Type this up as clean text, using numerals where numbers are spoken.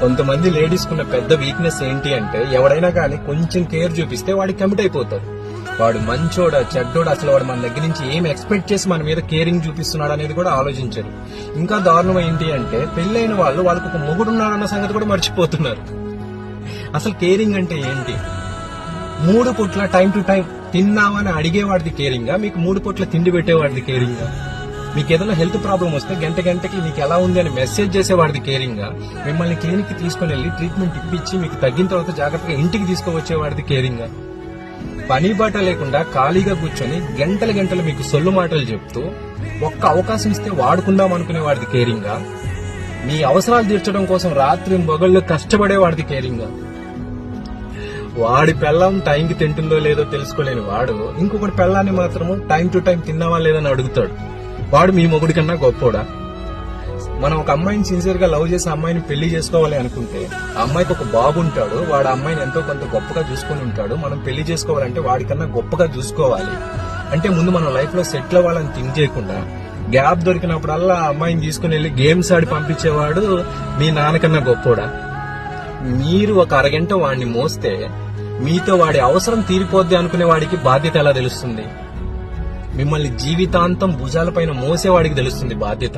కొంతమంది లేడీస్ కున్న పెద్ద వీక్నెస్ ఏంటి అంటే ఎవడైనా కానీ కొంచెం కేర్ చూపిస్తే వాడికి కమిట్ అయిపోతారు. వాడు మంచోడా చెడ్డోడా, అసలు వాడు మన దగ్గర నుంచి ఏం ఎక్స్పెక్ట్ చేసి మన మీద కేరింగ్ చూపిస్తున్నాడు అనేది కూడా ఆలోచించరు. ఇంకా దారుణం ఏంటి అంటే పెళ్లైన వాళ్ళు వాళ్ళకు ఒక మొగుడున్నాడన్న సంగతి కూడా మర్చిపోతున్నారు. అసలు కేరింగ్ అంటే ఏంటి? 3 పూట్ల టైం టు టైం తిన్నామని అడిగేవాడిది కేరింగా, మీకు 3 పూట్ల తిండి పెట్టేవాడిది కేరింగా, మీకు ఏదైనా హెల్త్ ప్రాబ్లం వస్తే గంటకి నీకు ఎలా ఉంది అని మెసేజ్ చేసేవాడిది కేరింగా, మిమ్మల్ని క్లినిక్ కి తీసుకుని వెళ్లి ట్రీట్మెంట్ ఇప్పించి మీకు తగ్గిన తర్వాత జాగ్రత్తగా ఇంటికి తీసుకువచ్చేవాడిది కేరింగా, పని బాట లేకుండా ఖాళీగా కూర్చొని గంటలు మీకు సొల్లు మాటలు చెప్తూ ఒక్క అవకాశం ఇస్తే వాడుకుందాం అనుకునేవాడిది కేరింగా, మీ అవసరాలు తీర్చడం కోసం రాత్రి మొగళ్ళు కష్టపడేవాడిది కేరింగా. వాడి పెళ్ళం టైంకి తింటుందో లేదో తెలుసుకోలేని వాడు ఇంకొకటి పెళ్ళాన్ని మాత్రము టైం టు టైం తిన్నావా లేదని అడుగుతాడు. వాడు మీ మొగుడి కన్నా గొప్పోడా? మనం ఒక అమ్మాయిని సిన్సియర్ గా లవ్ చేసి అమ్మాయిని పెళ్లి చేసుకోవాలి అనుకుంటే ఆ అమ్మాయికి ఒక బాబు ఉంటాడు, వాడు అమ్మాయిని ఎంతో కొంత గొప్పగా చూసుకుని ఉంటాడు. మనం పెళ్లి చేసుకోవాలంటే వాడికన్నా గొప్పగా చూసుకోవాలి అంటే ముందు మనం లైఫ్ లో సెటిల్ అవ్వాలని థింక్ చేయకుండా గ్యాప్ దొరికినప్పుడల్లా ఆ అమ్మాయిని తీసుకుని వెళ్లి గేమ్స్ ఆడి పంపించేవాడు మీ నాన్నకన్నా గొప్పోడా? మీరు ఒక అరగంట వాడిని మోస్తే మీతో వాడి అవసరం తీరిపోద్ది అనుకునే వాడికి బాధ్యత ఎలా తెలుస్తుంది? మిమ్మల్ని జీవితాంతం భుజాలపైన మోసేవాడికి తెలుస్తుంది బాధ్యత.